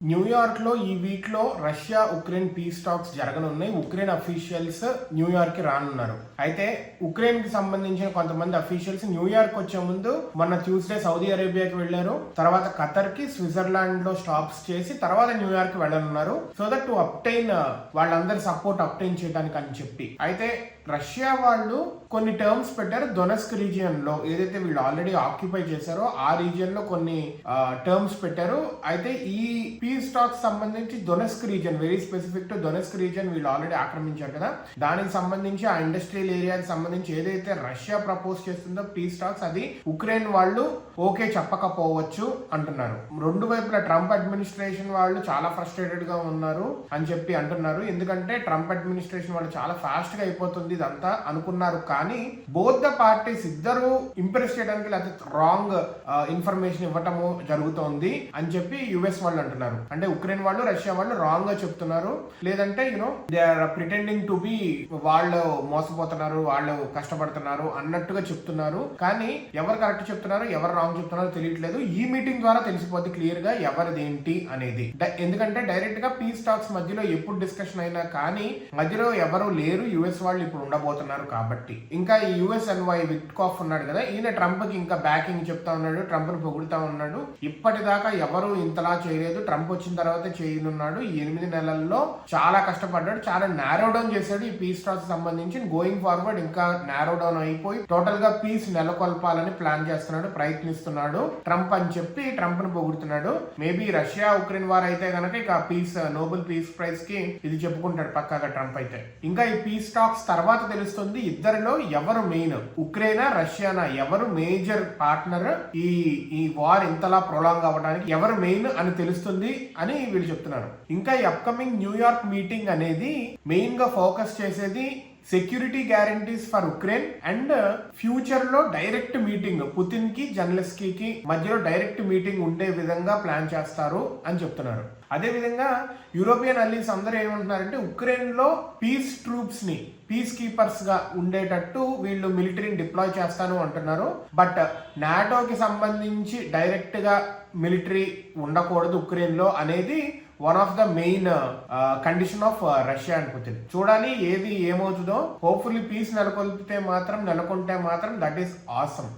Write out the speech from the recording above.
New York లో ఈ week లో రష్యా ఉక్రెయిన్ పీస్ టాక్స్ జరగనున్నాయి. ఉక్రెయిన్ అఫీషియల్స్ న్యూయార్క్ కి రానున్నారు. అయితే ఉక్రెయిన్ కి సంబంధించిన కొంతమంది అఫీషియల్స్ న్యూయార్క్ వచ్చే ముందు మొన్న ట్యూస్డే సౌదీ అరేబియాకి వెళ్లారు. తర్వాత ఖతర్ కి, స్విట్జర్లాండ్ లో స్టాప్స్ చేసి తర్వాత న్యూయార్క్ వెళ్ళనున్నారు. సో దట్ టు అప్టైన్ వాళ్ళందరి సపోర్ట్ అప్టైన్ చేయడానికి అని చెప్పి. అయితే రష్యా వాళ్ళు కొన్ని టర్మ్స్ పెట్టారు. డొనెస్క్ రీజియన్ లో ఏదైతే వీళ్ళు ఆల్రెడీ ఆక్యుపై చేశారో ఆ రీజియన్ లో కొన్ని టర్మ్స్ పెట్టారు. అయితే ఈ పీస్ టాక్స్ సంబంధించి Donetsk region, very specific to Donetsk region వీళ్ళు ఆల్రెడీ ఆక్రమించారు కదా, దానికి సంబంధించి ఆ ఇండస్ట్రియల్ ఏరియాకి సంబంధించి ఏదైతే రష్యా ప్రపోజ్ చేస్తుందో పీస్ టాక్స్, అది ఉక్రెయిన్ వాళ్ళు ఓకే చెప్పకపోవచ్చు అంటున్నారు. రెండు వైపుల ట్రంప్ అడ్మినిస్ట్రేషన్ వాళ్ళు చాలా ఫ్రస్ట్రేటెడ్ గా ఉన్నారు అని చెప్పి అంటున్నారు. ఎందుకంటే ట్రంప్ అడ్మినిస్ట్రేషన్ వాళ్ళు చాలా ఫాస్ట్ గా అయిపోతుంది ఇదంతా అనుకున్నారు. కానీ బోత్ ద పార్టీస్ ఇద్దరు ఇంప్రెస్ చేయడానికి లేకపోతే రాంగ్ ఇన్ఫర్మేషన్ ఇవ్వటము జరుగుతోంది అని చెప్పి యుఎస్ వాళ్ళు అంటున్నారు. అంటే ఉక్రెయిన్ వాళ్ళు, రష్యా వాళ్ళు రాంగ్ గా చెప్తున్నారు. లేదంటే they are pretending to be వాళ్ళు మోసపోతున్నారు, వాళ్ళు కష్టపడుతున్నారు అన్నట్టుగా చెప్తున్నారు. కానీ ఎవరు కరెక్ట్ చెప్తున్నారు, ఎవరు రాంగ్ చెప్తున్నారో తెలియట్లేదు. ఈ మీటింగ్ ద్వారా తెలిసిపోద్ది క్లియర్ గా ఎవరిదేంటి అనేది. ఎందుకంటే డైరెక్ట్ గా పీస్ టాక్స్ మధ్యలో ఎప్పుడు డిస్కషన్ అయినా కానీ మధ్యలో ఎవరు లేరు, యుఎస్ వాళ్ళు ఇప్పుడు ఉండబోతున్నారు కాబట్టి. ఇంకా ఈ యుఎస్ఎన్వై విట్కాఫ్ ఉన్నాడు కదా, ఈయన ట్రంప్ కి ఇంకా బ్యాకింగ్ చెప్తా ఉన్నాడు, ట్రంప్ ను పొగుడుతా ఉన్నాడు. ఇప్పటిదాకా ఎవరు ఇంతలా చేయలేదు, ట్రంప్ వచ్చిన తర్వాత చేయనున్నాడు. ఈ 8 నెలల్లో చాలా కష్టపడ్డాడు, చాలా నారో డౌన్ చేశాడు ఈ పీస్ టాక్స్ సంబంధించి. గోయింగ్ ఫార్వర్డ్ ఇంకా నారో డౌన్ అయిపోయి టోటల్ గా పీస్ నెలకొల్పాలని ప్లాన్ చేస్తున్నాడు, ప్రయత్నిస్తున్నాడు ట్రంప్ అని చెప్పి ట్రంప్ ను పొగుడుతున్నాడు. మేబీ రష్యా ఉక్రెయిన్ వార్ అయితే గనక ఇక పీస్ నోబెల్ పీస్ ప్రైజ్ కి ఇది చెప్పుకుంటాడు పక్కాగా ట్రంప్ అయితే. ఇంకా ఈ పీస్ టాక్స్ తర్వాత తెలుస్తుంది ఇద్దరిలో ఎవరు మెయిన్, ఉక్రెయినా రష్యానా, ఎవరు మేజర్ పార్ట్నర్ ఈ వార్ ఇంతలా ప్రొలాంగ్ అవ్వడానికి ఎవరు మెయిన్ అని తెలుస్తుంది అని వీళ్ళు చెప్తున్నారు. ఇంకా ఈ అప్కమింగ్ న్యూయార్క్ మీటింగ్ అనేది మెయిన్ గా ఫోకస్ చేసేది security guarantees for Ukraine and future లో డైరెక్ట్ మీటింగ్ పుతిన్ కి జెలెన్స్కీ కి మధ్యలో డైరెక్ట్ మీటింగ్ ఉండే విధంగా ప్లాన్ చేస్తారు అని చెప్తున్నారు. అదే విధంగా యూరోపియన్ అలీస్ అందరూ ఏమంటున్నారంటే ఉక్రెయిన్ లో పీస్ ట్రూప్స్ ని పీస్ కీపర్స్ గా ఉండేటట్టు వీళ్ళు మిలిటరీని డిప్లాయ్ చేస్తాను అంటున్నారు. బట్ నాటోకి సంబంధించి డైరెక్ట్ గా మిలిటరీ ఉండకూడదు ఉక్రెయిన్ లో అనేది one of the main condition of Russia and Putin. చూడాలి ఏది ఏమవుతుందో. హోప్ఫుల్లీ పీస్ నెలకొల్పితే మాత్రం, నెలకొంటే మాత్రం దట్ ఈస్ ఆసమ్.